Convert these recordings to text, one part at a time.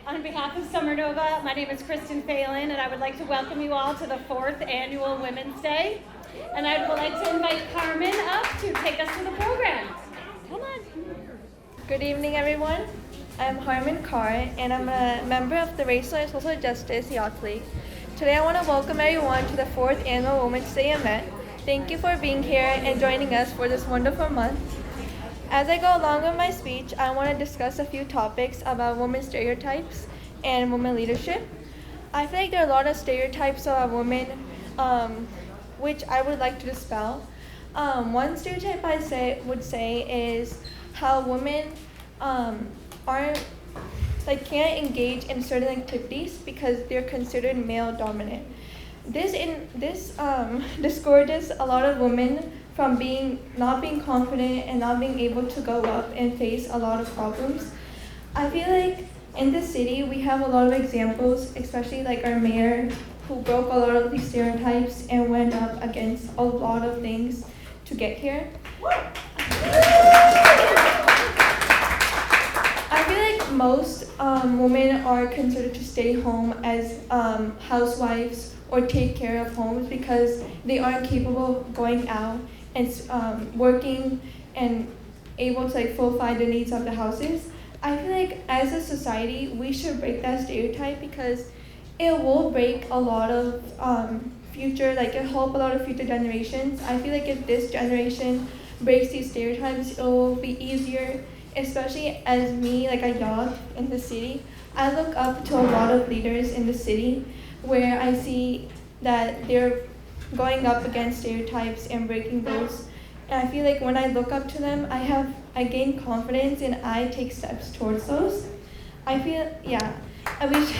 On behalf of Somernova, my name is Kristen Phelan, and I would like to welcome you all to the 4th Annual Women's Day. And I would like to invite Carmen up to take us through the program. Come on. Good evening, everyone. I'm Harman Carr, and I'm a member of the Racial and Social Justice Yacht League. Today I want to welcome everyone to the 4th Annual Women's Day event. Thank you for being here and joining us for this wonderful month. As I go along with my speech, I want to discuss a few topics about women stereotypes and women leadership. I feel like there are a lot of stereotypes about women, which I would like to dispel. One stereotype I would say is how women can't engage in certain activities because they're considered male dominant. This discourages a lot of women from not being confident and not being able to go up and face a lot of problems. I feel like in the city we have a lot of examples, especially like our mayor, who broke a lot of these stereotypes and went up against a lot of things to get here. I feel like most women are considered to stay home as housewives or take care of homes because they aren't capable of going out and working and able to fulfill the needs of the houses. I feel like as a society we should break that stereotype because it will break a lot of it'll help a lot of future generations. I feel like if this generation breaks these stereotypes, it will be easier, especially as me, like a yacht in the city. I look up to a lot of leaders in the city where I see that they're going up against stereotypes and breaking those. And I feel like when I look up to them, I gain confidence and I take steps towards those. I wish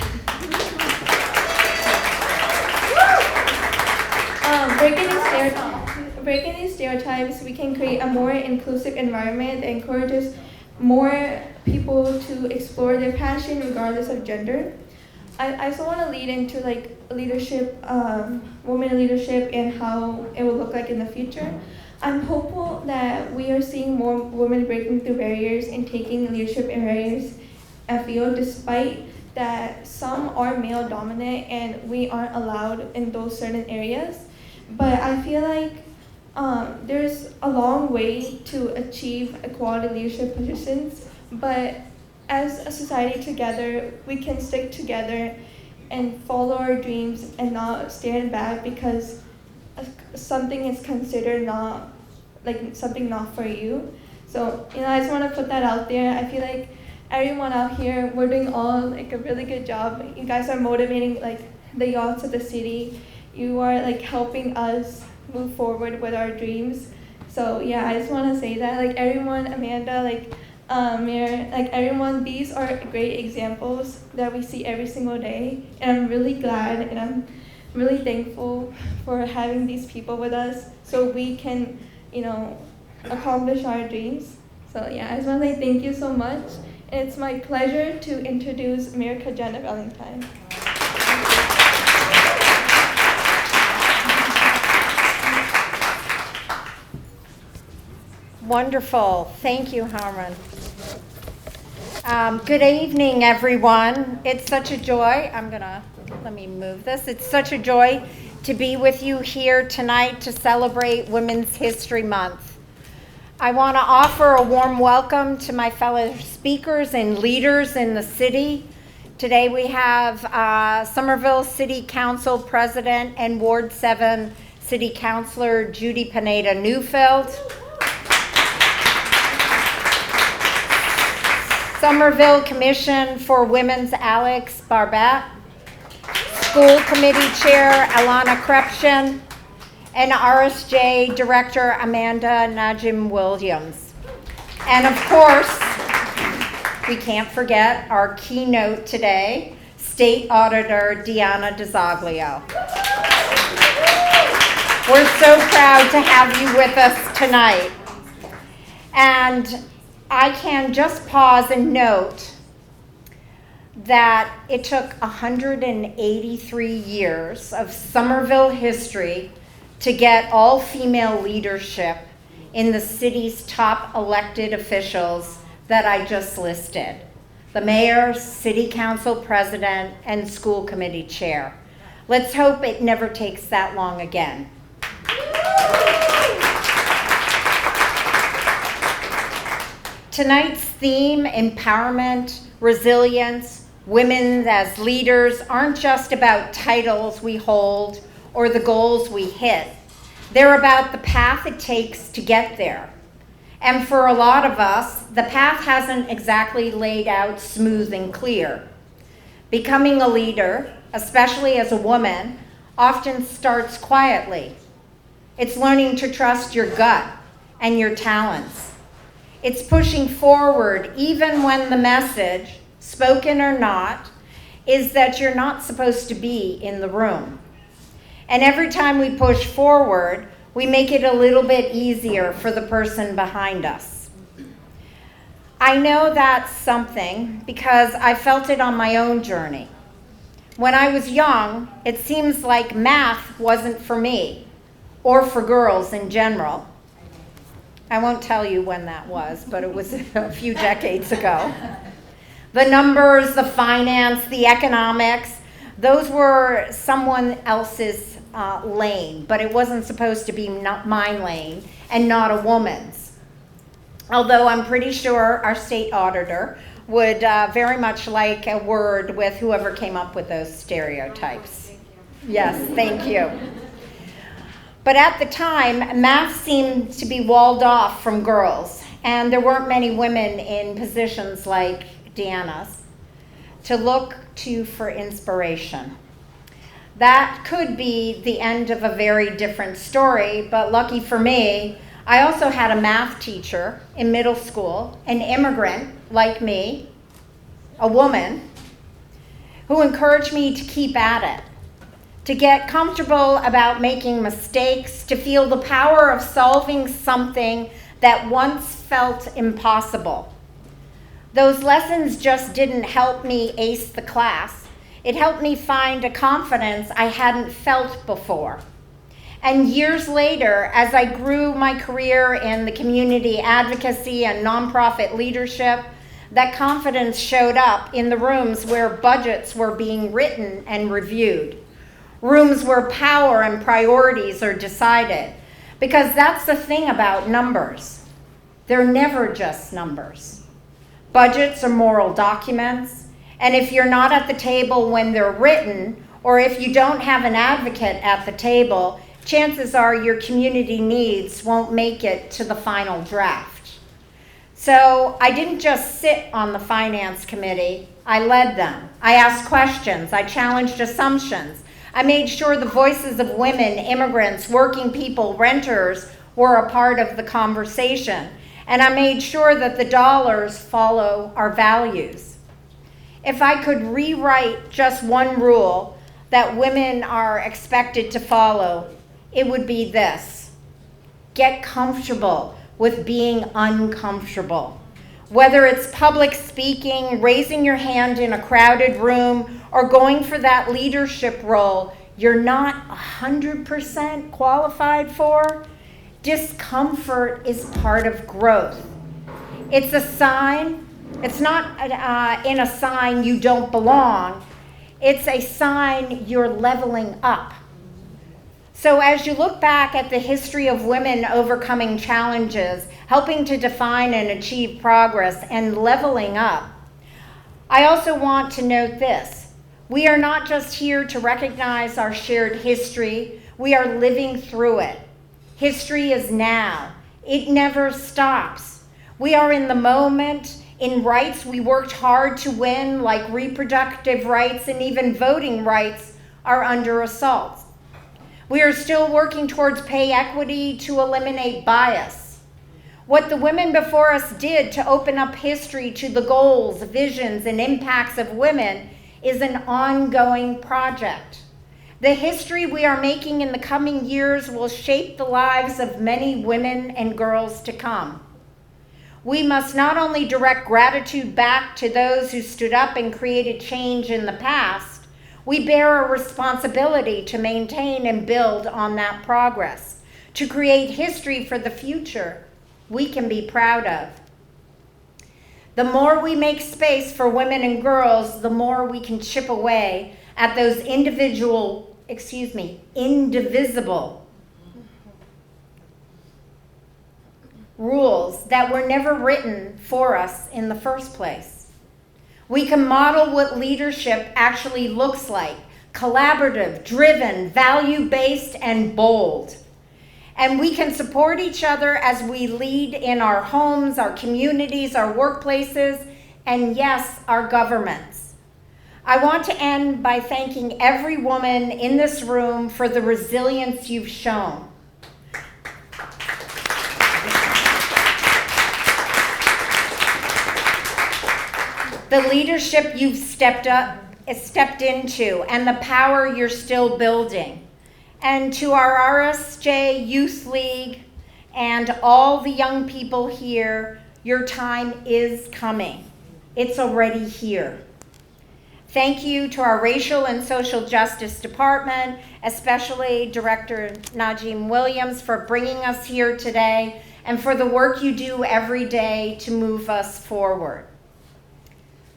breaking these stereotypes, we can create a more inclusive environment that encourages more people to explore their passion regardless of gender. I also want to lead into leadership, women leadership, and how it will look like in the future. I'm hopeful that we are seeing more women breaking through barriers and taking leadership in various fields, despite that some are male dominant and we aren't allowed in those certain areas. But I feel like there's a long way to achieve equality leadership positions, but as a society together, we can stick together and follow our dreams and not stand back because something is considered something not for you. So, I just want to put that out there. I feel like everyone out here, we're doing all a really good job. You guys are motivating the yachts of the city. You are helping us move forward with our dreams. So yeah, I just want to say that everyone, Amanda, Mayor, everyone, these are great examples that we see every single day, and I'm really glad and I'm really thankful for having these people with us so we can, accomplish our dreams. So yeah, I just want to say thank you so much, and it's my pleasure to introduce Mayor Katjana Ballantyne. Wonderful. Thank you, Harman. Good evening, everyone. It's such a joy. Let me move this. It's such a joy to be with you here tonight to celebrate Women's History Month. I want to offer a warm welcome to my fellow speakers and leaders in the city. Today we have Somerville City Council President and Ward 7 City Councilor Judy Pineda Neufeld. Somerville Commission for Women's Alex Barbette, School Committee Chair Alana Krepshin, and RSJ Director Amanda Najim Williams. And of course, we can't forget our keynote today, State Auditor Deanna DeZoglio. We're so proud to have you with us tonight. And I can just pause and note that it took 183 years of Somerville history to get all-female leadership in the city's top elected officials that I just listed. the mayor, city council president, and school committee chair. Let's hope it never takes that long again. Tonight's theme, empowerment, resilience, women as leaders, aren't just about titles we hold or the goals we hit. They're about the path it takes to get there. And for a lot of us, the path hasn't exactly laid out smooth and clear. Becoming a leader, especially as a woman, often starts quietly. It's learning to trust your gut and your talents. It's pushing forward even when the message, spoken or not, is that you're not supposed to be in the room. And every time we push forward, we make it a little bit easier for the person behind us. I know that's something because I felt it on my own journey. When I was young, it seems like math wasn't for me, or for girls in general. I won't tell you when that was, but it was a few decades ago. The numbers, the finance, the economics, those were someone else's lane, but it wasn't supposed to be my lane and not a woman's. Although I'm pretty sure our state auditor would very much like a word with whoever came up with those stereotypes. Yes, thank you. But at the time, math seemed to be walled off from girls, and there weren't many women in positions like Deanna's to look to for inspiration. That could be the end of a very different story, but lucky for me, I also had a math teacher in middle school, an immigrant like me, a woman, who encouraged me to keep at it, to get comfortable about making mistakes, to feel the power of solving something that once felt impossible. Those lessons just didn't help me ace the class. It helped me find a confidence I hadn't felt before. And years later, as I grew my career in the community advocacy and nonprofit leadership, that confidence showed up in the rooms where budgets were being written and reviewed. Rooms where power and priorities are decided. Because that's the thing about numbers. They're never just numbers. Budgets are moral documents, and if you're not at the table when they're written, or if you don't have an advocate at the table, chances are your community needs won't make it to the final draft. So I didn't just sit on the finance committee, I led them. I asked questions, I challenged assumptions. I made sure the voices of women, immigrants, working people, renters were a part of the conversation. And I made sure that the dollars follow our values. If I could rewrite just one rule that women are expected to follow, it would be this: get comfortable with being uncomfortable. Whether it's public speaking, raising your hand in a crowded room, or going for that leadership role you're not 100% qualified for, discomfort is part of growth. It's a sign. It's not in a sign you don't belong. It's a sign you're leveling up. So as you look back at the history of women overcoming challenges, helping to define and achieve progress, and leveling up, I also want to note this. We are not just here to recognize our shared history. We are living through it. History is now. It never stops. We are in the moment. In rights we worked hard to win, like reproductive rights and even voting rights, are under assault. We are still working towards pay equity to eliminate bias. What the women before us did to open up history to the goals, visions, and impacts of women is an ongoing project. The history we are making in the coming years will shape the lives of many women and girls to come. We must not only direct gratitude back to those who stood up and created change in the past, we bear a responsibility to maintain and build on that progress, to create history for the future we can be proud of. The more we make space for women and girls, the more we can chip away at those indivisible rules that were never written for us in the first place. We can model what leadership actually looks like: collaborative, driven, value-based, and bold. And we can support each other as we lead in our homes, our communities, our workplaces, and yes, our governments. I want to end by thanking every woman in this room for the resilience you've shown. The leadership you've stepped into, and the power you're still building. And to our RSJ Youth League and all the young people here, your time is coming. It's already here. Thank you to our Racial and Social Justice Department, especially Director Najim Williams, for bringing us here today and for the work you do every day to move us forward.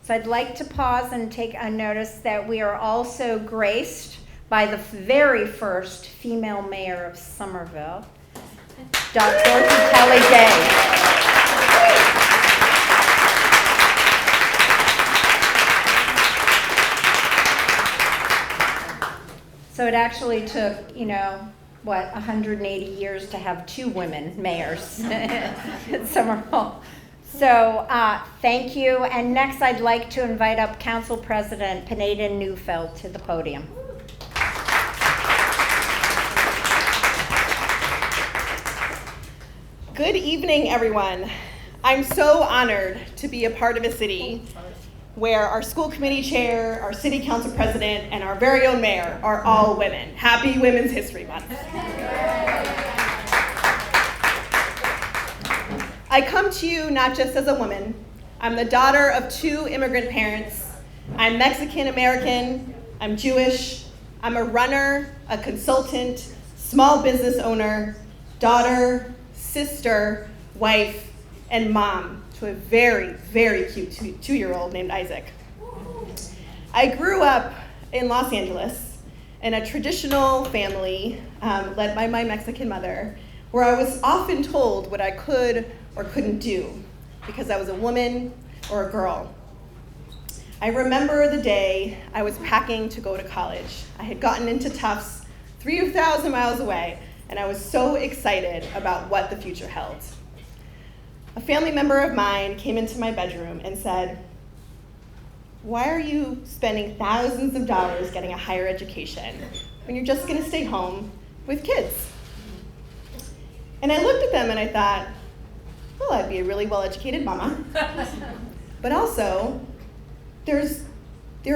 So I'd like to pause and take a notice that we are also graced by the very first female mayor of Somerville, Dorothy Kelly Day. So it actually took, 180 years to have 2 women mayors in Somerville. So thank you. And next I'd like to invite up Council President Pineda Neufeld to the podium. Good evening, everyone. I'm so honored to be a part of a city where our school committee chair, our city council president, and our very own mayor are all women. Happy Women's History Month. I come to you not just as a woman. I'm the daughter of 2 immigrant parents. I'm Mexican American, I'm Jewish, I'm a runner, a consultant, small business owner, daughter, sister, wife, and mom to a very, very cute 2-year-old named Isaac. I grew up in Los Angeles in a traditional family led by my Mexican mother, where I was often told what I could or couldn't do because I was a woman or a girl. I remember the day I was packing to go to college. I had gotten into Tufts 3,000 miles away, and I was so excited about what the future held. A family member of mine came into my bedroom and said, "Why are you spending thousands of dollars getting a higher education when you're just gonna stay home with kids?" And I looked at them and I thought, well, I'd be a really well-educated mama. But also, there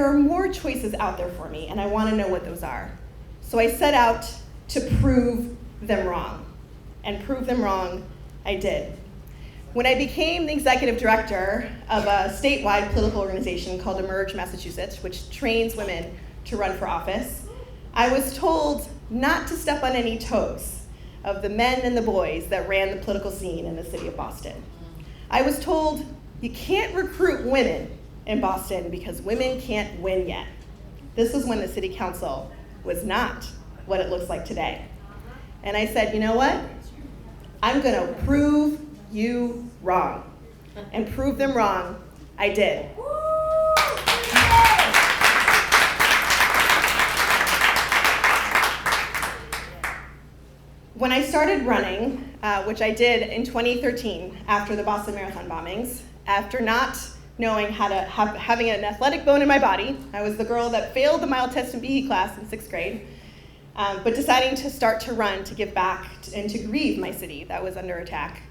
are more choices out there for me, and I want to know what those are. So I set out to prove them wrong. And prove them wrong, I did. When I became the executive director of a statewide political organization called Emerge Massachusetts, which trains women to run for office, I was told not to step on any toes of the men and the boys that ran the political scene in the city of Boston. I was told you can't recruit women in Boston because women can't win yet. This was when the city council was not what it looks like today. And I said, you know what? I'm gonna prove you wrong. And prove them wrong, I did. When I started running, which I did in 2013 after the Boston Marathon bombings, after not knowing how to having an athletic bone in my body, I was the girl that failed the mile test in PE class in 6th grade, but deciding to start to run to give back and to grieve my city that was under attack.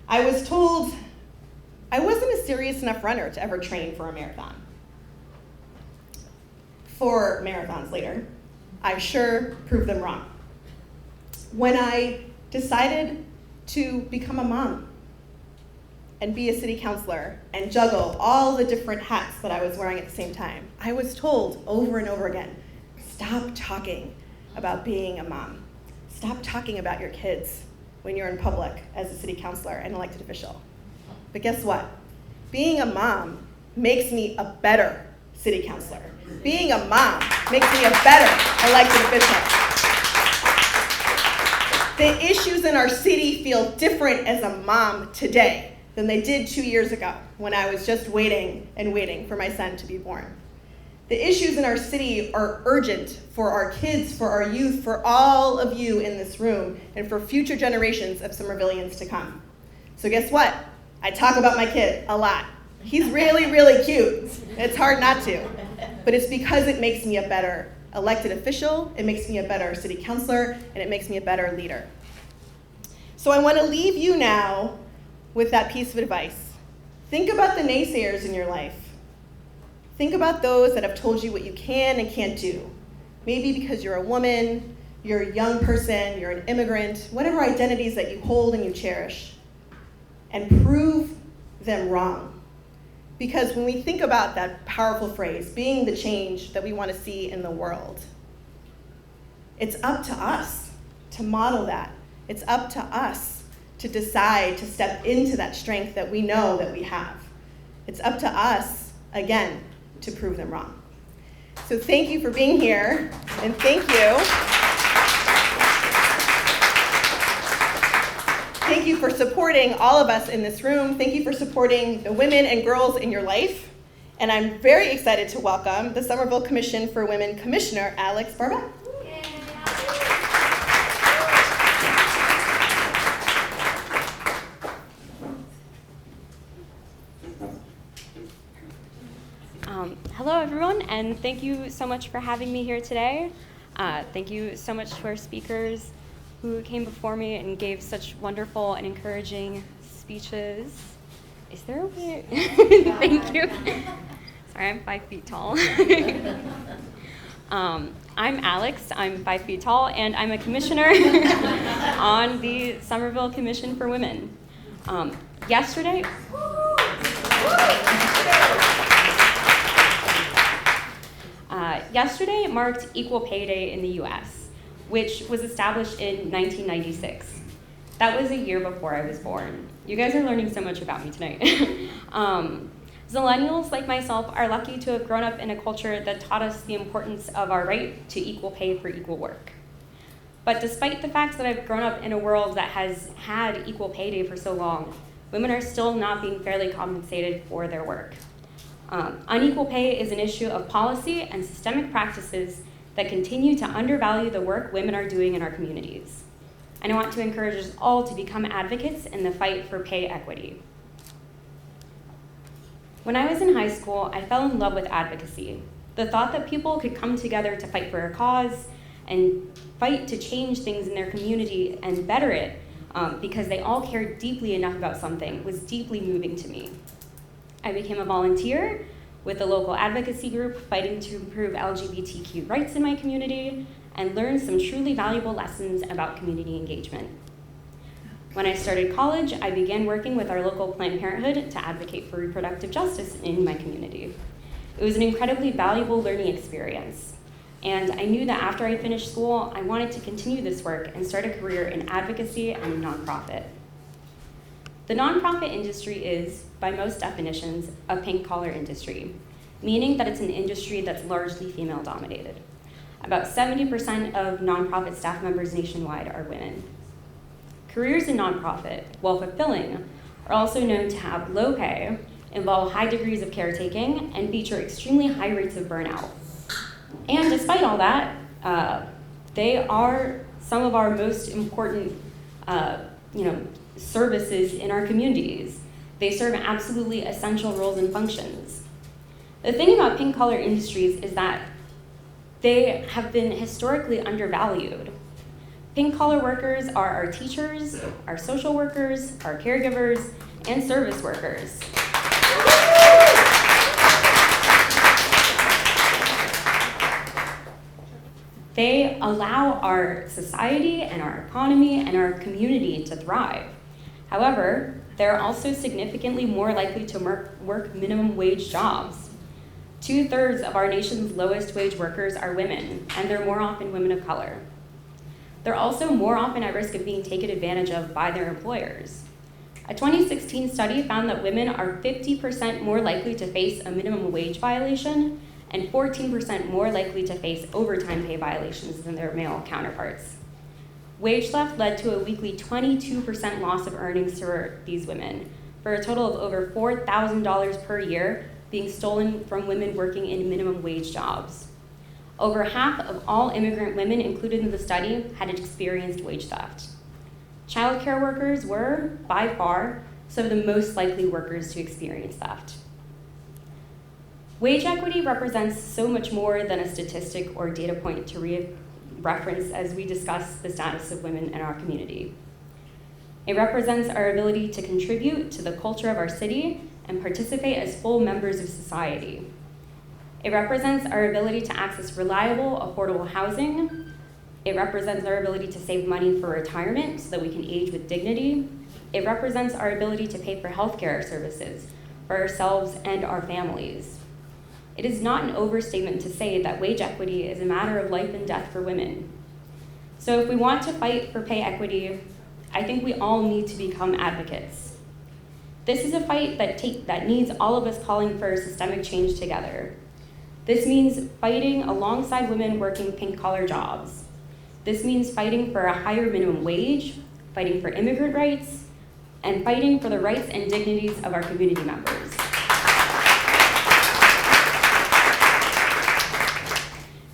I was told I wasn't a serious enough runner to ever train for a marathon. 4 marathons later, I sure proved them wrong. When I decided to become a mom and be a city councilor and juggle all the different hats that I was wearing at the same time, I was told over and over again, stop talking about being a mom. Stop talking about your kids when you're in public as a city councilor and elected official. But guess what? being a mom makes me a better city councilor. Being a mom makes me a better elected official. The issues in our city feel different as a mom today than they did 2 years ago when I was just waiting and waiting for my son to be born. The issues in our city are urgent for our kids, for our youth, for all of you in this room, and for future generations of Somervillians to come. So guess what? I talk about my kid a lot. He's really, really cute. It's hard not to. But it's because it makes me a better elected official, it makes me a better city councilor, and it makes me a better leader. So I want to leave you now with that piece of advice. Think about the naysayers in your life. Think about those that have told you what you can and can't do. Maybe because you're a woman, you're a young person, you're an immigrant, whatever identities that you hold and you cherish. And prove them wrong. Because when we think about that powerful phrase, being the change that we want to see in the world, it's up to us to model that. It's up to us to decide to step into that strength that we know that we have. It's up to us, again, to prove them wrong. So thank you for being here, and thank you. Thank you for supporting all of us in this room. Thank you for supporting the women and girls in your life. And I'm very excited to welcome the Somerville Commission for Women Commissioner, Alex Barbat. Hello, everyone, and thank you so much for having me here today. Thank you so much to our speakers who came before me and gave such wonderful and encouraging speeches. Is there a way? Thank you. Sorry, I'm 5 feet tall. I'm Alex, I'm 5 feet tall, and I'm a commissioner on the Somerville Commission for Women. Yesterday marked Equal Pay Day in the US, which was established in 1996. That was a year before I was born. You guys are learning so much about me tonight. Zillennials, like myself, are lucky to have grown up in a culture that taught us the importance of our right to equal pay for equal work. But despite the fact that I've grown up in a world that has had Equal Pay Day for so long, women are still not being fairly compensated for their work. Unequal pay is an issue of policy and systemic practices that continue to undervalue the work women are doing in our communities. And I want to encourage us all to become advocates in the fight for pay equity. When I was in high school, I fell in love with advocacy. The thought that people could come together to fight for a cause and fight to change things in their community and better it because they all cared deeply enough about something was deeply moving to me. I became a volunteer with a local advocacy group fighting to improve LGBTQ rights in my community and learned some truly valuable lessons about community engagement. When I started college, I began working with our local Planned Parenthood to advocate for reproductive justice in my community. It was an incredibly valuable learning experience, and I knew that after I finished school, I wanted to continue this work and start a career in advocacy and nonprofit. The nonprofit industry is, by most definitions, a pink-collar industry, meaning that it's an industry that's largely female-dominated. About 70% of nonprofit staff members nationwide are women. Careers in nonprofit, while fulfilling, are also known to have low pay, involve high degrees of caretaking, and feature extremely high rates of burnout. And despite all that, they are some of our most important services in our communities. They serve absolutely essential roles and functions. The thing about pink-collar industries is that they have been historically undervalued. Pink-collar workers are our teachers, our social workers, our caregivers, and service workers. They allow our society and our economy and our community to thrive. However, they're also significantly more likely to work minimum wage jobs. 2/3 of our nation's lowest wage workers are women, and they're more often women of color. They're also more often at risk of being taken advantage of by their employers. A 2016 study found that women are 50% more likely to face a minimum wage violation and 14% more likely to face overtime pay violations than their male counterparts. Wage theft led to a weekly 22% loss of earnings for these women, for a total of over $4,000 per year being stolen from women working in minimum wage jobs. Over half of all immigrant women included in the study had experienced wage theft. Childcare workers were, by far, some of the most likely workers to experience theft. Wage equity represents so much more than a statistic or data point to reference as we discuss the status of women in our community. It represents our ability to contribute to the culture of our city and participate as full members of society. It represents our ability to access reliable, affordable housing. It represents our ability to save money for retirement so that we can age with dignity. It represents our ability to pay for healthcare services for ourselves and our families. It is not an overstatement to say that wage equity is a matter of life and death for women. So if we want to fight for pay equity, I think we all need to become advocates. This is a fight that needs all of us calling for systemic change together. This means fighting alongside women working pink-collar jobs. This means fighting for a higher minimum wage, fighting for immigrant rights, and fighting for the rights and dignities of our community members.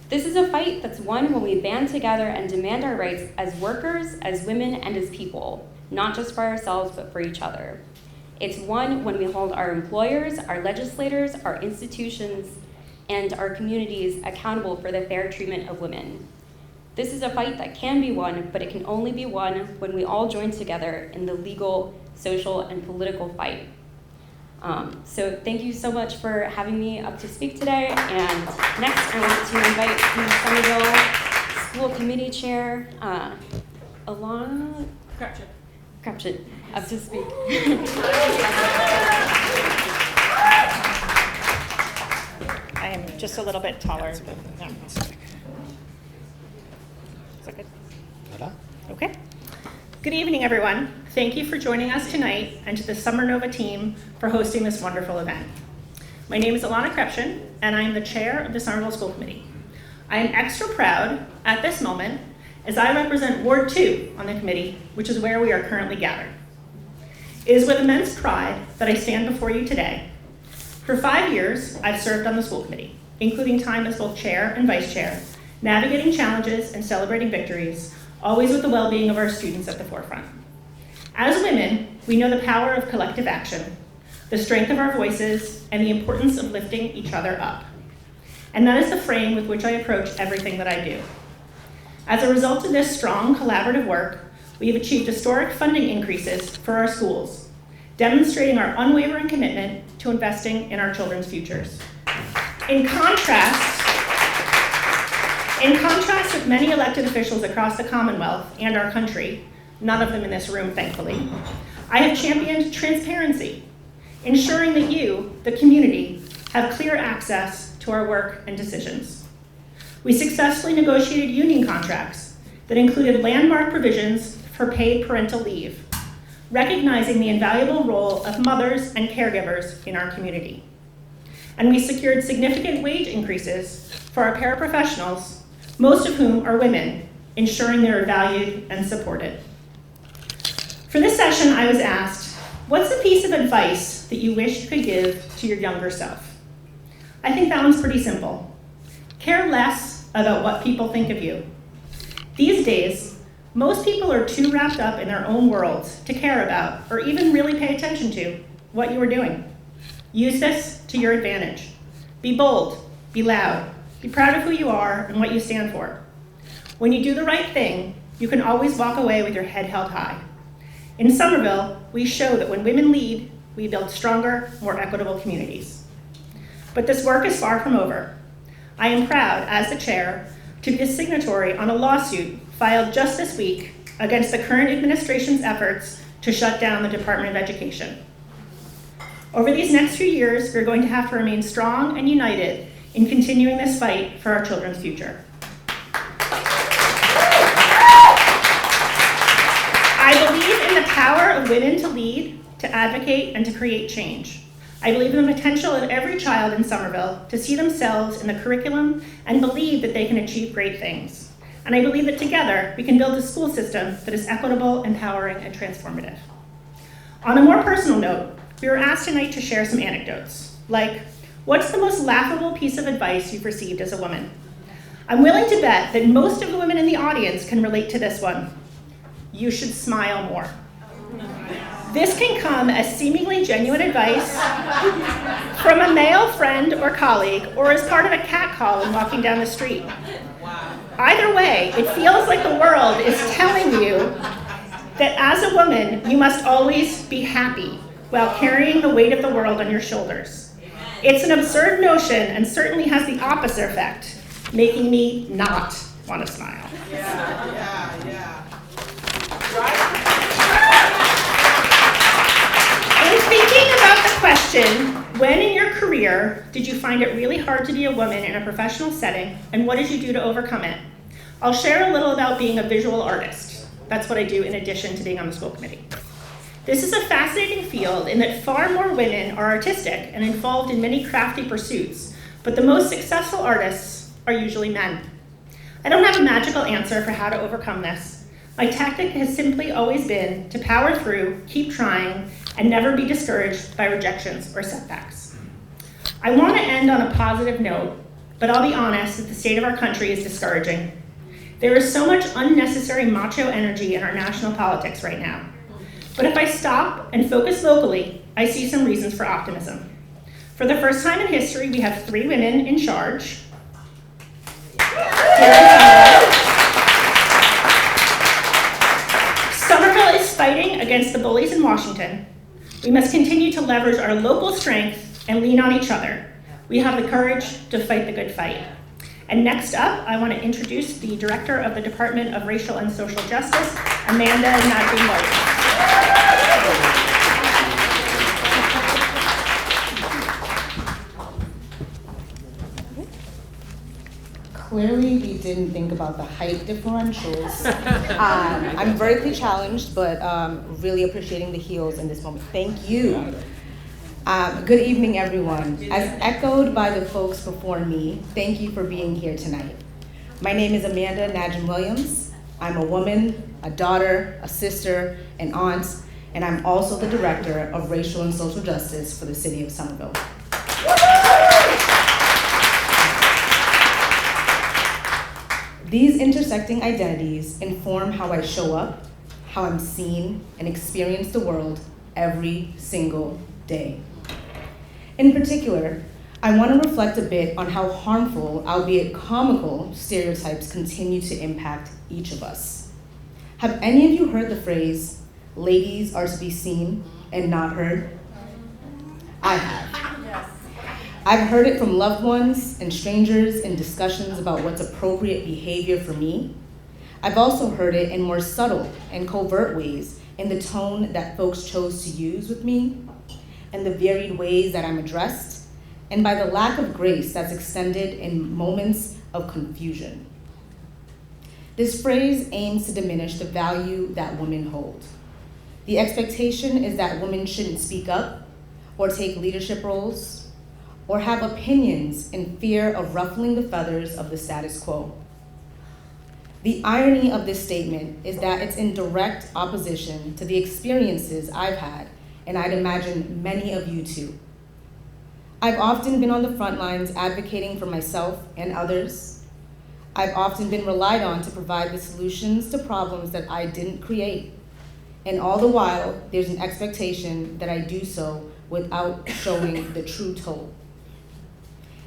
This is a fight that's won when we band together and demand our rights as workers, as women, and as people, not just for ourselves, but for each other. It's won when we hold our employers, our legislators, our institutions, and our communities accountable for the fair treatment of women. This is a fight that can be won, but it can only be won when we all join together in the legal, social, and political fight. So thank you so much for having me up to speak today. And next, I want to invite the Somerville School Committee Chair, Alana Crapchin, up to speak. I am just a little bit taller. Is that good? Okay. Good evening, everyone. Thank you for joining us tonight and to the Somernova team for hosting this wonderful event. My name is Alana Crepshin, and I am the chair of the Somerville School Committee. I am extra proud at this moment as I represent Ward 2 on the committee, which is where we are currently gathered. It is with immense pride that I stand before you today. For 5 years, I've served on the school committee, including time as both chair and vice chair, navigating challenges and celebrating victories, always with the well-being of our students at the forefront. As women, we know the power of collective action, the strength of our voices, and the importance of lifting each other up. And that is the frame with which I approach everything that I do. As a result of this strong collaborative work, we have achieved historic funding increases for our schools, demonstrating our unwavering commitment to investing in our children's futures. In contrast with many elected officials across the Commonwealth and our country, none of them in this room, thankfully, I have championed transparency, ensuring that you, the community, have clear access to our work and decisions. We successfully negotiated union contracts that included landmark provisions for paid parental leave, recognizing the invaluable role of mothers and caregivers in our community. And we secured significant wage increases for our paraprofessionals, most of whom are women, ensuring they are valued and supported. For this session, I was asked, what's a piece of advice that you wish you could give to your younger self? I think that one's pretty simple. Care less about what people think of you. These days, most people are too wrapped up in their own worlds to care about or even really pay attention to what you are doing. Use this to your advantage. Be bold, be loud, be proud of who you are and what you stand for. When you do the right thing, you can always walk away with your head held high. In Somerville, we show that when women lead, we build stronger, more equitable communities. But this work is far from over. I am proud, as the chair, to be a signatory on a lawsuit filed just this week against the current administration's efforts to shut down the Department of Education. Over these next few years, we're going to have to remain strong and united in continuing this fight for our children's future. I believe in the power power of women to lead, to advocate, and to create change. I believe in the potential of every child in Somerville to see themselves in the curriculum and believe that they can achieve great things. And I believe that together we can build a school system that is equitable, empowering, and transformative. On a more personal note, we were asked tonight to share some anecdotes, like, what's the most laughable piece of advice you've received as a woman? I'm willing to bet that most of the women in the audience can relate to this one. You should smile more. This can come as seemingly genuine advice from a male friend or colleague, or as part of a catcall when walking down the street. Either way, it feels like the world is telling you that as a woman, you must always be happy while carrying the weight of the world on your shoulders. It's an absurd notion and certainly has the opposite effect, making me not want to smile. In thinking about the question, when in your career did you find it really hard to be a woman in a professional setting, and what did you do to overcome it? I'll share a little about being a visual artist. That's what I do in addition to being on the school committee. This is a fascinating field in that far more women are artistic and involved in many crafty pursuits, but the most successful artists are usually men. I don't have a magical answer for how to overcome this. My tactic has simply always been to power through, keep trying, and never be discouraged by rejections or setbacks. I want to end on a positive note, but I'll be honest that the state of our country is discouraging. There is so much unnecessary macho energy in our national politics right now. But if I stop and focus locally, I see some reasons for optimism. For the first time in history, we have 3 women in charge. Somerville is fighting against the bullies in Washington. We must continue to leverage our local strength and lean on each other. We have the courage to fight the good fight. And next up, I want to introduce the Director of the Department of Racial and Social Justice, Amanda Nadine-Williams. Clearly, we didn't think about the height differentials. I'm vertically challenged, but really appreciating the heels in this moment. Thank you. Good evening, everyone. As echoed by the folks before me, thank you for being here tonight. My name is Amanda Nadine-Williams. I'm a woman, a daughter, a sister, an aunt, and I'm also the Director of Racial and Social Justice for the City of Somerville. These intersecting identities inform how I show up, how I'm seen, and experience the world every single day. In particular, I want to reflect a bit on how harmful, albeit comical, stereotypes continue to impact each of us. Have any of you heard the phrase, ladies are to be seen and not heard? I have. Yes. I've heard it from loved ones and strangers in discussions about what's appropriate behavior for me. I've also heard it in more subtle and covert ways in the tone that folks chose to use with me, and the varied ways that I'm addressed, and by the lack of grace that's extended in moments of confusion. This phrase aims to diminish the value that women hold. The expectation is that women shouldn't speak up or take leadership roles or have opinions in fear of ruffling the feathers of the status quo. The irony of this statement is that it's in direct opposition to the experiences I've had, and I'd imagine many of you too. I've often been on the front lines advocating for myself and others. I've often been relied on to provide the solutions to problems that I didn't create. And all the while, there's an expectation that I do so without showing the true toll.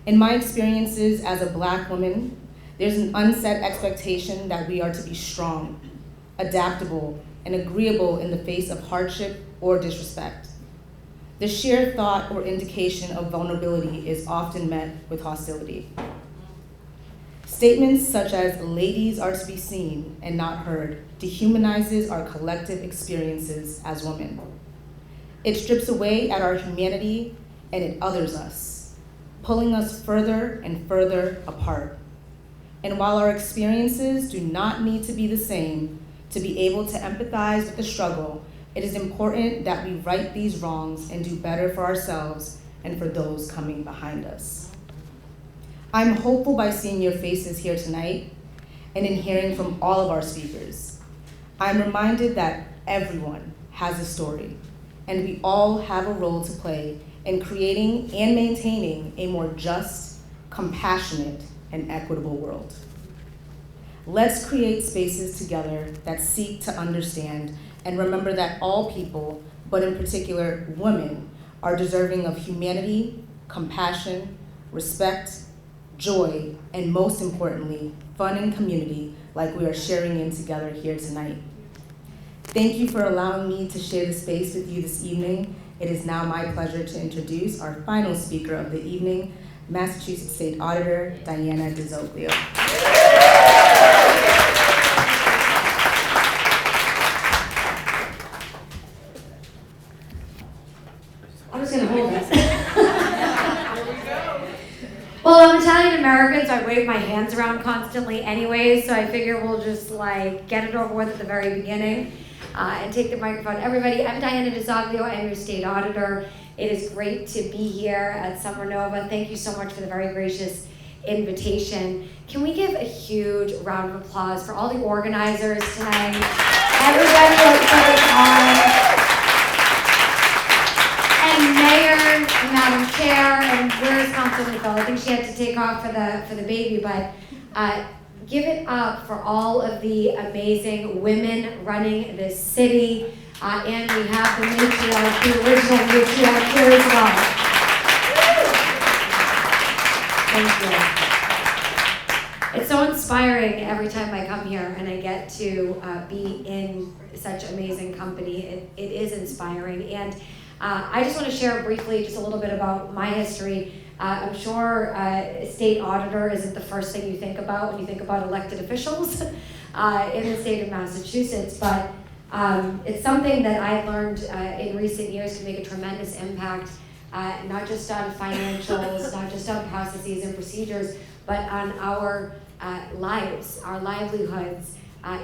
In my experiences as a Black woman, there's an unsaid expectation that we are to be strong, adaptable, and agreeable in the face of hardship or disrespect. The sheer thought or indication of vulnerability is often met with hostility. Statements such as ladies are to be seen and not heard dehumanizes our collective experiences as women. It strips away at our humanity and it others us, pulling us further and further apart. And while our experiences do not need to be the same, to be able to empathize with the struggle It is important that we right these wrongs and do better for ourselves and for those coming behind us. I'm hopeful by seeing your faces here tonight and in hearing from all of our speakers. I'm reminded that everyone has a story, and we all have a role to play in creating and maintaining a more just, compassionate, and equitable world. Let's create spaces together that seek to understand and remember that all people, but in particular women, are deserving of humanity, compassion, respect, joy, and most importantly, fun and community like we are sharing in together here tonight. Thank you for allowing me to share the space with you this evening. It is now my pleasure to introduce our final speaker of the evening, Massachusetts State Auditor Diana DeZoglio. I'm just going to hold this. Well, I'm Italian American, so I wave my hands around constantly anyways, so I figure we'll just get it over with at the very beginning and take the microphone. Everybody, I'm Diana DeZoglio. I'm your state auditor. It is great to be here at Somernova. Thank you so much for the very gracious invitation. Can we give a huge round of applause for all the organizers tonight? Everybody that put it on. And Mayor, and Madam Chair, and where's Councilwoman Phil? I think she had to take off for the baby, but give it up for all of the amazing women running this city, and we have the matriarch, the original matriarch here as well. Thank you. It's so inspiring every time I come here and I get to be in such amazing company. It is inspiring. And I just want to share briefly just a little bit about my history. I'm sure state auditor isn't the first thing you think about when you think about elected officials in the state of Massachusetts, but it's something that I've learned in recent years can make a tremendous impact, not just on financials, not just on processes and procedures, but on our lives, our livelihoods,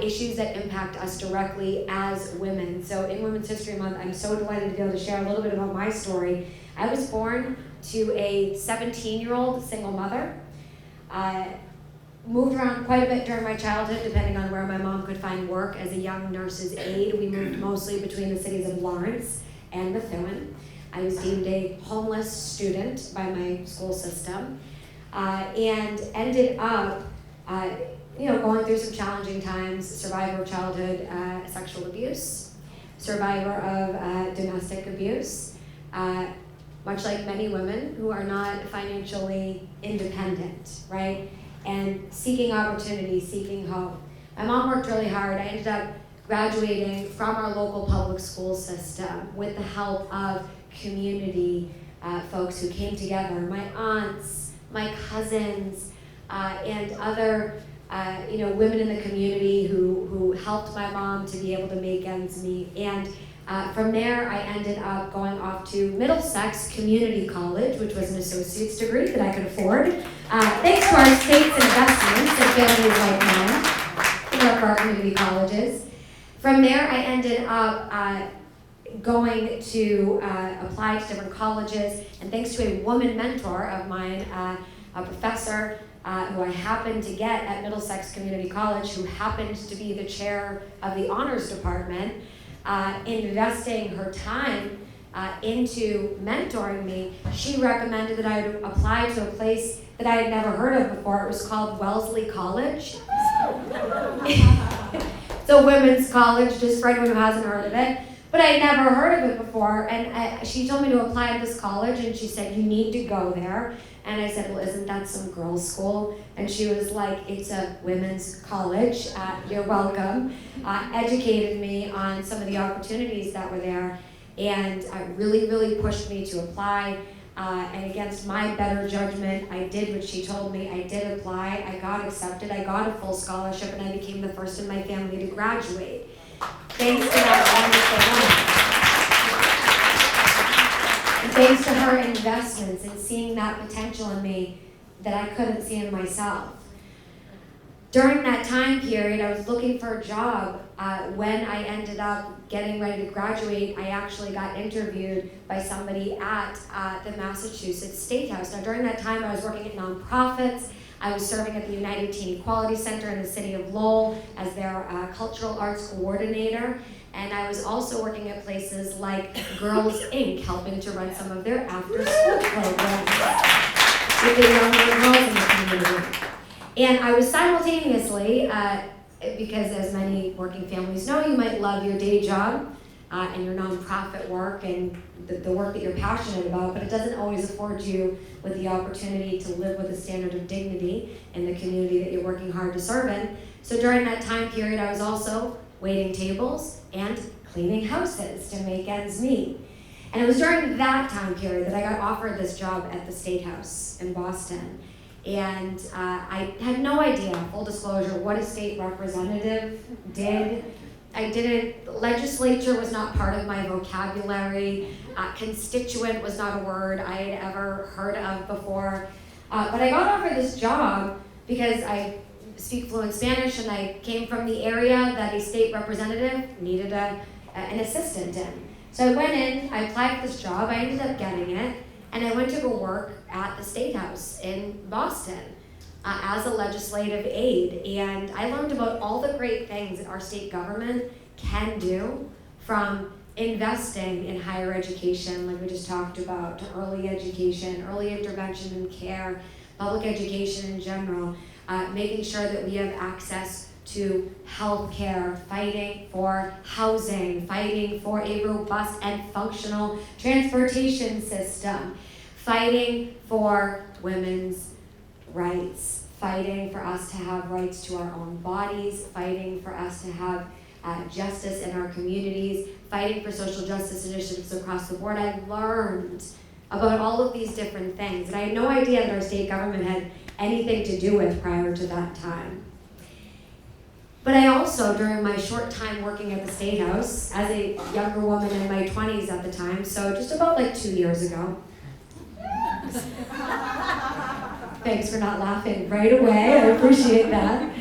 issues that impact us directly as women. So in Women's History Month, I'm so delighted to be able to share a little bit about my story. I was born to a 17-year-old single mother. Moved around quite a bit during my childhood, depending on where my mom could find work as a young nurse's aide. We moved mostly between the cities of Lawrence and Methuen. I was deemed a homeless student by my school system, and ended up going through some challenging times, survivor of childhood sexual abuse, survivor of domestic abuse, much like many women who are not financially independent, right? And seeking opportunity, seeking hope. My mom worked really hard. I ended up graduating from our local public school system with the help of community folks who came together, my aunts, my cousins, and other women in the community who helped my mom to be able to make ends meet. And from there, I ended up going off to Middlesex Community College, which was an associate's degree that I could afford, thanks to our state's investments in families like mine, for our community colleges. From there, I ended up going to apply to different colleges, and thanks to a woman mentor of mine, a professor who I happened to get at Middlesex Community College, who happened to be the chair of the honors department, investing her time into mentoring me, she recommended that I apply to a place that I had never heard of before. It was called Wellesley College. It's a women's college, just for anyone who hasn't heard of it. But I had never heard of it before, and she told me to apply to this college, and she said, you need to go there. And I said, well, isn't that some girls' school? And she was like, it's a women's college, you're welcome. Educated me on some of the opportunities that were there, and really, really pushed me to apply. And against my better judgment, I did what she told me. I did apply, I got accepted, I got a full scholarship, and I became the first in my family to graduate. Thanks to that wonderful woman. And thanks to her investments and seeing that potential in me that I couldn't see in myself. During that time period, I was looking for a job. When I ended up getting ready to graduate, I actually got interviewed by somebody at the Massachusetts State House. Now, during that time, I was working at nonprofits. I was serving at the United Teen Equality Center in the city of Lowell as their cultural arts coordinator. And I was also working at places like Girls Inc., helping to run some of their after-school programs with the younger girls in the community. And I was simultaneously, because as many working families know, you might love your day job and your nonprofit work and the work that you're passionate about, but it doesn't always afford you with the opportunity to live with a standard of dignity in the community that you're working hard to serve in. So during that time period, I was also waiting tables and cleaning houses to make ends meet. And it was during that time period that I got offered this job at the State House in Boston. And I had no idea, full disclosure, what a state representative did. I didn't, legislature was not part of my vocabulary. Constituent was not a word I had ever heard of before. But I got offered this job because I speak fluent Spanish and I came from the area that a state representative needed an assistant in. So I went in, I applied for this job, I ended up getting it, and I went to go work at the State House in Boston as a legislative aide. And I learned about all the great things that our state government can do, from investing in higher education, like we just talked about, to early education, early intervention and care, public education in general, making sure that we have access to health care, fighting for housing, fighting for a robust and functional transportation system, fighting for women's rights, fighting for us to have rights to our own bodies, fighting for us to have justice in our communities, fighting for social justice initiatives across the board. I learned about all of these different things that I had no idea that our state government had anything to do with prior to that time. But I also, during my short time working at the State House, as a younger woman in my 20s at the time, so just about like 2 years ago. Thanks for not laughing right away, I appreciate that.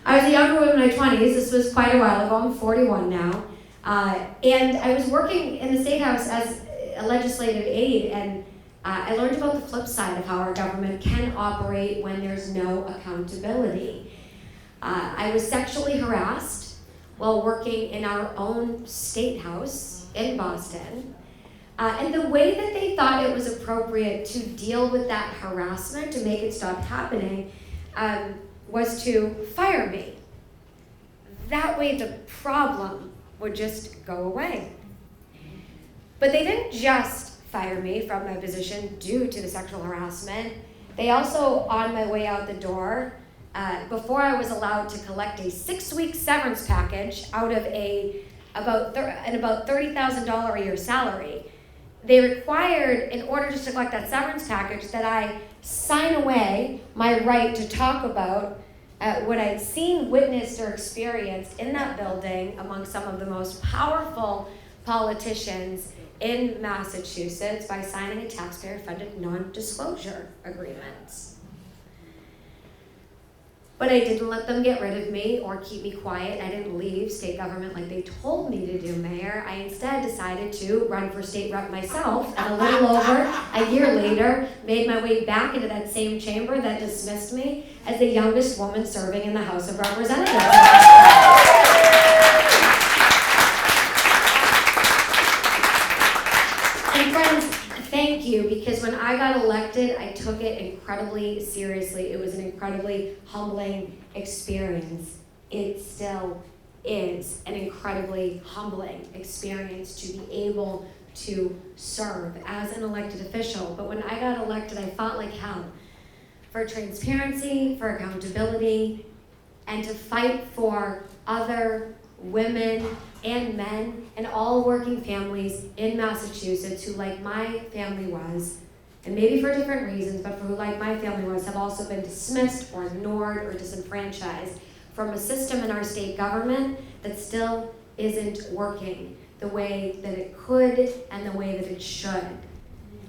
I was a younger woman in my 20s, this was quite a while ago, I'm 41 now. And I was working in the State House as a legislative aide, and I learned about the flip side of how our government can operate when there's no accountability. I was sexually harassed while working in our own State House in Boston. And the way that they thought it was appropriate to deal with that harassment, to make it stop happening, was to fire me. That way the problem would just go away. But they didn't just fire me from my position due to the sexual harassment. They also, on my way out the door, before I was allowed to collect a 6-week severance package out of about $30,000 a year salary, they required, in order just to collect that severance package, that I sign away my right to talk about what I'd seen, witnessed, or experienced in that building among some of the most powerful politicians in Massachusetts by signing a taxpayer-funded non-disclosure agreement. But I didn't let them get rid of me or keep me quiet. I didn't leave state government like they told me to do, Mayor. I instead decided to run for state rep myself, and a little over a year later, made my way back into that same chamber that dismissed me as the youngest woman serving in the House of Representatives. And friends, thank you, because when I got elected, I took it incredibly seriously. It was an incredibly humbling experience. It still is an incredibly humbling experience to be able to serve as an elected official. But when I got elected, I fought like hell for transparency, for accountability, and to fight for other women and men and all working families in Massachusetts who, like my family was, and maybe for different reasons, but for who, like my family was, have also been dismissed or ignored or disenfranchised from a system in our state government that still isn't working the way that it could and the way that it should.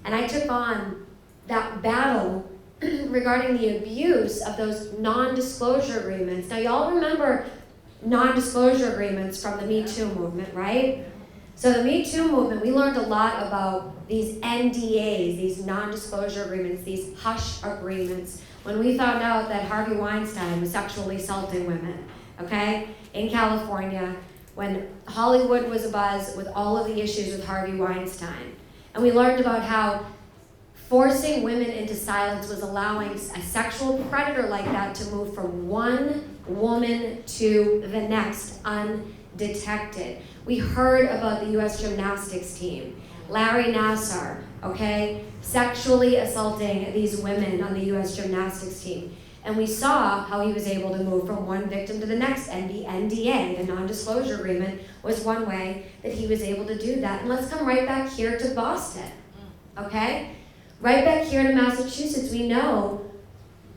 And I took on that battle regarding the abuse of those non-disclosure agreements. Now, y'all remember non-disclosure agreements from the Me Too movement, right? So the Me Too movement, we learned a lot about these NDAs, these non-disclosure agreements, these hush agreements, when we found out that Harvey Weinstein was sexually assaulting women, okay, in California, when Hollywood was abuzz with all of the issues with Harvey Weinstein. And we learned about how forcing women into silence was allowing a sexual predator like that to move from one woman to the next undetected. We heard about the US gymnastics team, Larry Nassar, okay, sexually assaulting these women on the US gymnastics team. And we saw how he was able to move from one victim to the next. And the NDA, the non-disclosure agreement, was one way that he was able to do that. And let's come right back here to Boston, okay? Right back here to Massachusetts, we know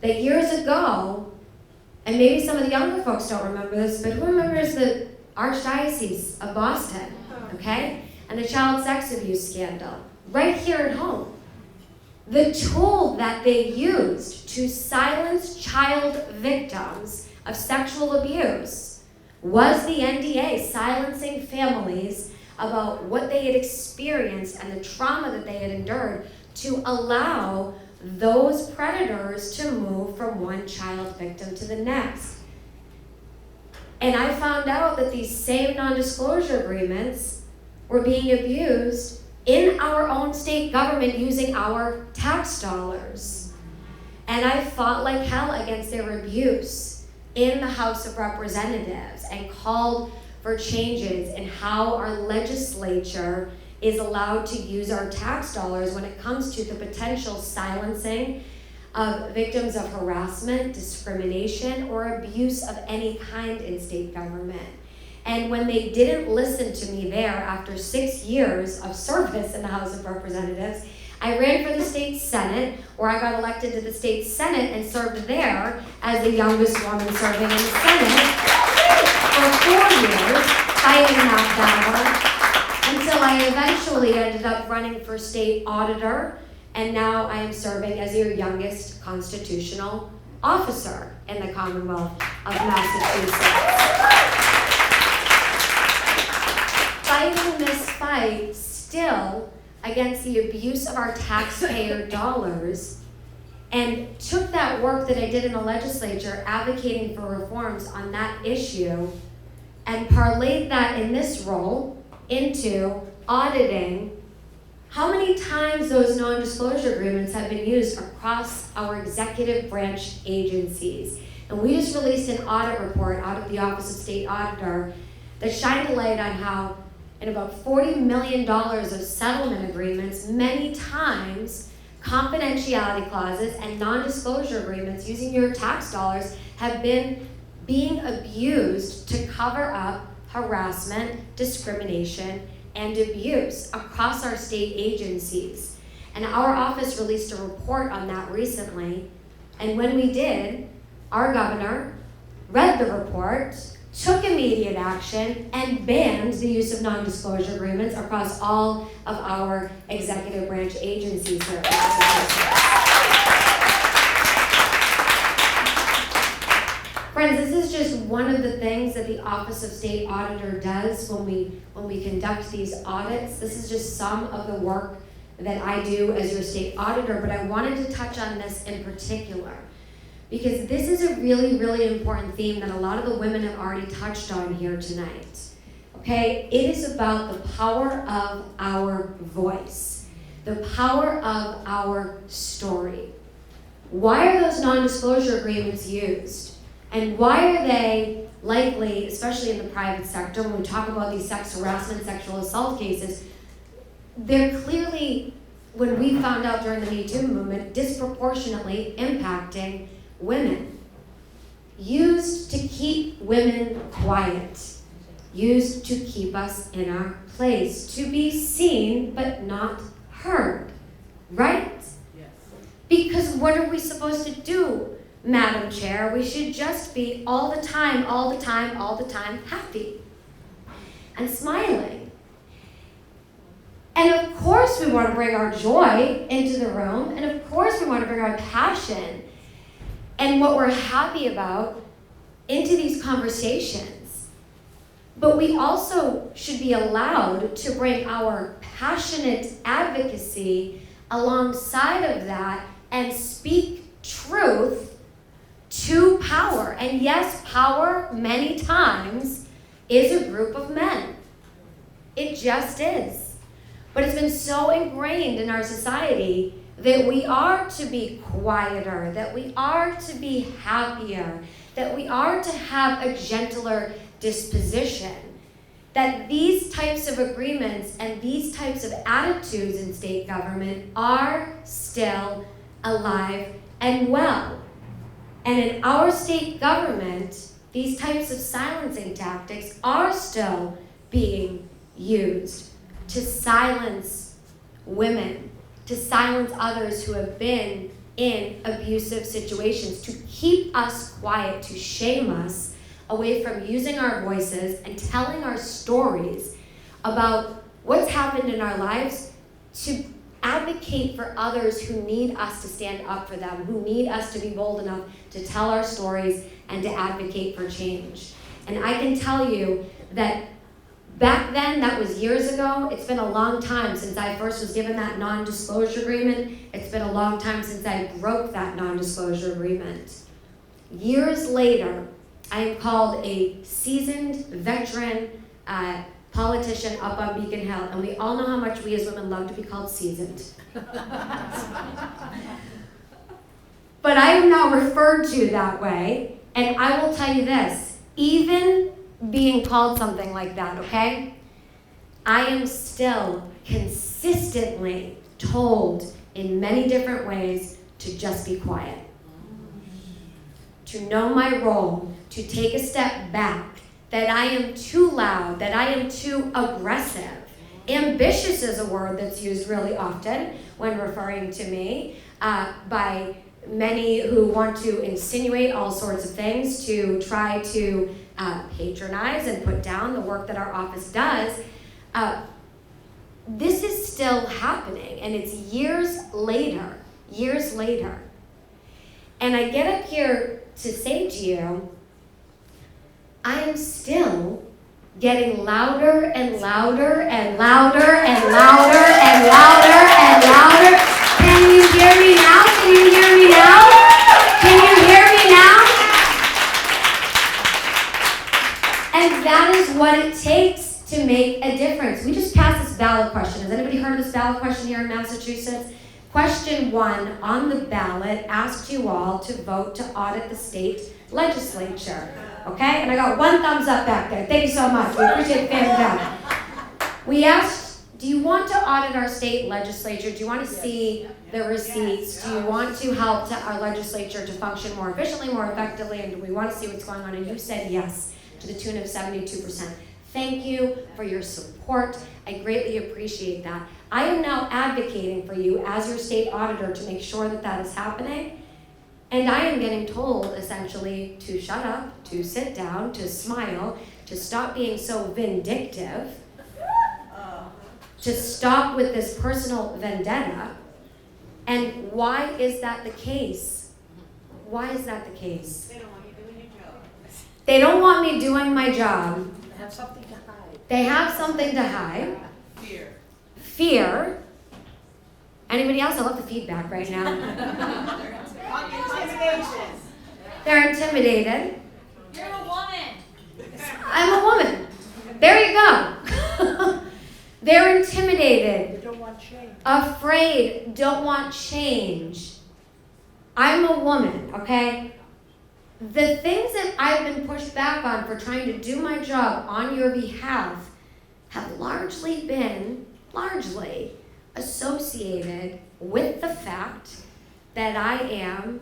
that years ago, and maybe some of the younger folks don't remember this, but who remembers the Archdiocese of Boston, okay? And the child sex abuse scandal, right here at home. The tool that they used to silence child victims of sexual abuse was the NDA, silencing families about what they had experienced and the trauma that they had endured to allow those predators to move from one child victim to the next. And I found out that these same non-disclosure agreements were being abused in our own state government using our tax dollars. And I fought like hell against their abuse in the House of Representatives and called for changes in how our legislature is allowed to use our tax dollars when it comes to the potential silencing of victims of harassment, discrimination, or abuse of any kind in state government. And when they didn't listen to me there after 6 years of service in the House of Representatives, I ran for the state Senate, where I got elected to the state Senate and served there as the youngest woman serving in the Senate for 4 years, fighting that battle, until I eventually ended up running for state auditor, and now I am serving as your youngest constitutional officer in the Commonwealth of Massachusetts. Fighting this fight still against the abuse of our taxpayer dollars, and took that work that I did in the legislature advocating for reforms on that issue and parlayed that in this role into auditing how many times those non-disclosure agreements have been used across our executive branch agencies. And we just released an audit report out of the Office of State Auditor that shined a light on how in about $40 million of settlement agreements, many times confidentiality clauses and non-disclosure agreements using your tax dollars have been being abused to cover up harassment, discrimination, and abuse across our state agencies. And our office released a report on that recently. And when we did, our governor read the report, took immediate action, and banned the use of non-disclosure agreements across all of our executive branch agencies here at Massachusetts. Friends, this is just one of the things that the Office of State Auditor does when we conduct these audits. This is just some of the work that I do as your state auditor, but I wanted to touch on this in particular, because this is a really, really important theme that a lot of the women have already touched on here tonight. Okay, it is about the power of our voice, the power of our story. Why are those non-disclosure agreements used? And why are they likely, especially in the private sector, when we talk about these sex harassment, sexual assault cases, they're clearly, when we found out during the Me Too movement, disproportionately impacting women, used to keep women quiet, used to keep us in our place, to be seen but not heard, right? Yes. Because what are we supposed to do, Madam Chair? We should just be all the time happy and smiling. And of course we want to bring our joy into the room, and of course we want to bring our passion and what we're happy about into these conversations. But we also should be allowed to bring our passionate advocacy alongside of that and speak truth to power. And yes, power many times is a group of men. It just is. But it's been so ingrained in our society that we are to be quieter, that we are to be happier, that we are to have a gentler disposition, that these types of agreements and these types of attitudes in state government are still alive and well. And in our state government, these types of silencing tactics are still being used to silence women, to silence others who have been in abusive situations, to keep us quiet, to shame us away from using our voices and telling our stories about what's happened in our lives, to advocate for others who need us to stand up for them, who need us to be bold enough to tell our stories and to advocate for change. And I can tell you that back then, that was years ago. It's been a long time since I first was given that non-disclosure agreement. It's been a long time since I broke that non-disclosure agreement. Years later, I am called a seasoned veteran politician up on Beacon Hill, and we all know how much we as women love to be called seasoned. But I am now referred to that way, and I will tell you this, even being called something like that, okay? I am still consistently told in many different ways to just be quiet. To know my role, to take a step back, that I am too loud, that I am too aggressive. Ambitious is a word that's used really often when referring to me by many who want to insinuate all sorts of things to try to patronize and put down the work that our office does. This is still happening, and it's years later. And I get up here to say to you, I am still getting louder and louder and louder and louder and louder and louder. Can you hear me now? Can you hear me now? Can you hear me now? And that is what it takes to make a difference. We just passed this ballot question. Has anybody heard of this ballot question here in Massachusetts? Question 1 on the ballot asked you all to vote to audit the state legislature. Okay? And I got 1 thumbs up back there. Thank you so much. We appreciate the fan down. We asked, do you want to audit our state legislature? Do you want to see the receipts? Do you want to help our legislature to function more efficiently, more effectively? And do we want to see what's going on? And you said yes, to the tune of 72%. Thank you for your support. I greatly appreciate that. I am now advocating for you as your state auditor to make sure that that is happening. And I am getting told, essentially, to shut up, to sit down, to smile, to stop being so vindictive, to stop with this personal vendetta. And why is that the case? Why is that the case? They don't want you doing your job. They don't want me doing my job. They have something to hide. They have something to hide. Fear. Anybody else? I love the feedback right now. They're intimidated. You're a woman. I'm a woman. There you go. They're intimidated. They don't want change. Afraid, don't want change. I'm a woman, okay? The things that I've been pushed back on for trying to do my job on your behalf have largely been associated with the fact that I am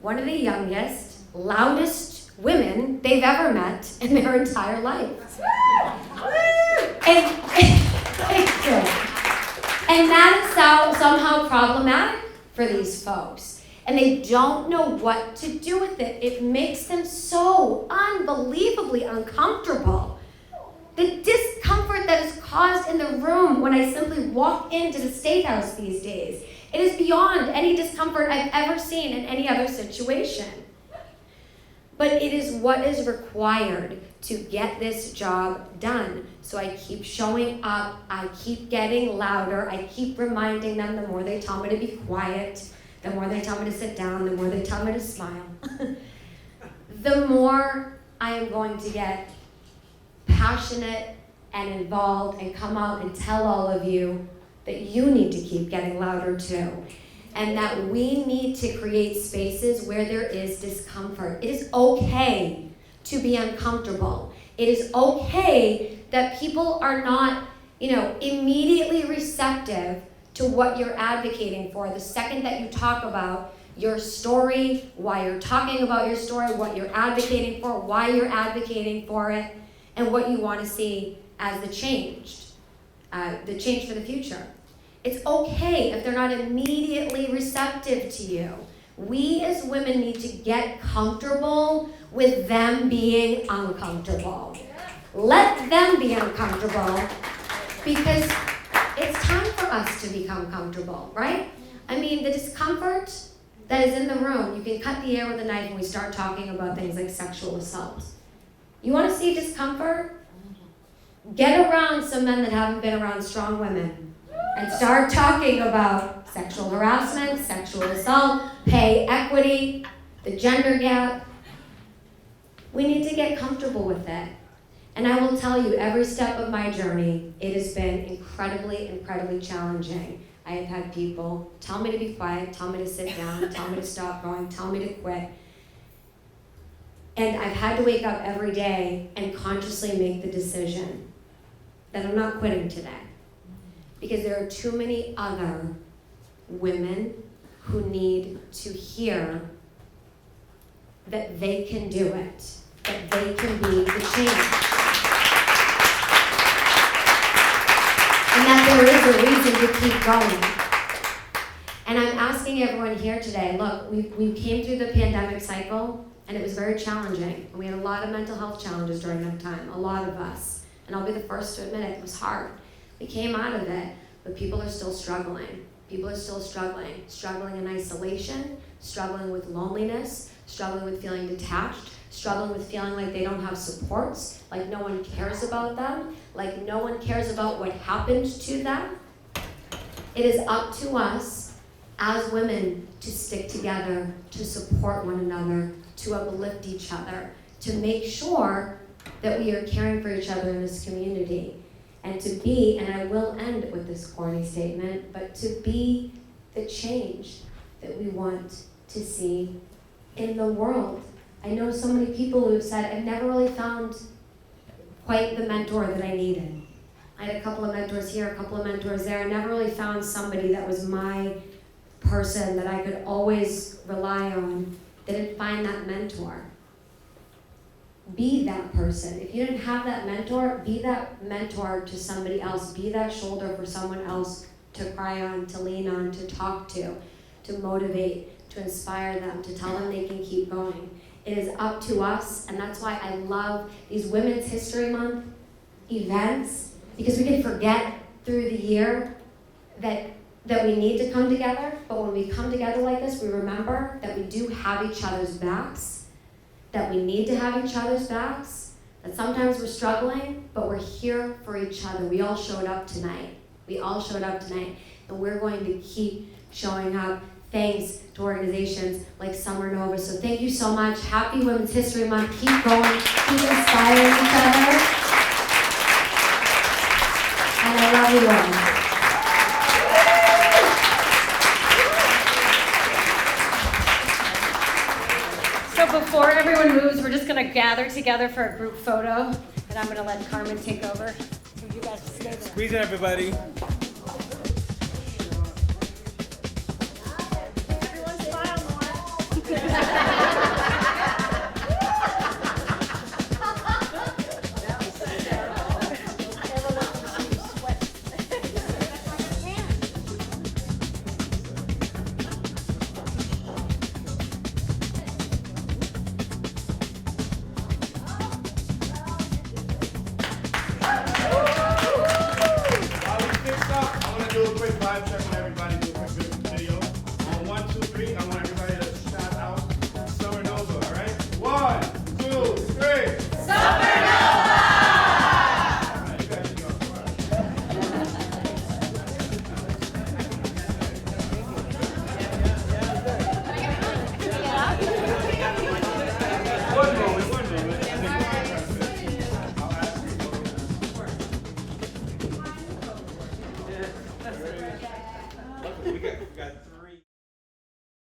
one of the youngest, loudest women they've ever met in their entire life. And that is somehow problematic for these folks. And they don't know what to do with it. It makes them so unbelievably uncomfortable The discomfort that is caused in the room when I simply walk into the State House these days. It is beyond any discomfort I've ever seen in any other situation. But it is what is required to get this job done. So I keep showing up, I keep getting louder, I keep reminding them the more they tell me to be quiet, the more they tell me to sit down, the more they tell me to smile, the more I am going to get passionate and involved and come out and tell all of you that you need to keep getting louder too. And that we need to create spaces where there is discomfort. It is okay to be uncomfortable. It is okay that people are not, immediately receptive to what you're advocating for. The second that you talk about your story, why you're talking about your story, what you're advocating for, why you're advocating for it, and what you want to see as the change for the future. It's okay if they're not immediately receptive to you. We as women need to get comfortable with them being uncomfortable. Let them be uncomfortable because it's time for us to become comfortable, right? I mean, the discomfort that is in the room, you can cut the air with a knife when we start talking about things like sexual assault. You want to see discomfort? Get around some men that haven't been around strong women. And start talking about sexual harassment, sexual assault, pay equity, the gender gap. We need to get comfortable with it. And I will tell you, every step of my journey, it has been incredibly, incredibly challenging. I have had people tell me to be quiet, tell me to sit down, tell me to stop going, tell me to quit. And I've had to wake up every day and consciously make the decision that I'm not quitting today. Because there are too many other women who need to hear that they can do it, that they can be the change. And that there is a reason to keep going. And I'm asking everyone here today, look, we came through the pandemic cycle, and it was very challenging. And we had a lot of mental health challenges during that time, a lot of us. And I'll be the first to admit it was hard. We came out of it, but people are still struggling. People are still struggling in isolation, struggling with loneliness, struggling with feeling detached, struggling with feeling like they don't have supports, like no one cares about them, like no one cares about what happened to them. It is up to us as women to stick together, to support one another, to uplift each other, to make sure that we are caring for each other in this community. And to be, and I will end with this corny statement, but to be the change that we want to see in the world. I know so many people who have said, I've never really found quite the mentor that I needed. I had a couple of mentors here, a couple of mentors there. I never really found somebody that was my person that I could always rely on. Didn't find that mentor. Be that person. If you didn't have that mentor, be that mentor to somebody else. Be that shoulder for someone else to cry on, to lean on, to talk to motivate, to inspire them, to tell them they can keep going. It is up to us, and that's why I love these Women's History Month events, because we can forget through the year that we need to come together, but when we come together like this, we remember that we do have each other's backs, that we need to have each other's backs, that sometimes we're struggling, but we're here for each other. We all showed up tonight. And we're going to keep showing up thanks to organizations like Somernova. So thank you so much. Happy Women's History Month. Keep going. Keep inspiring each other. And I love you all. Before everyone moves, we're just going to gather together for a group photo, and I'm going to let Carmen take over. So you guys stay there. Squeeze it, everybody. Everyone smile more.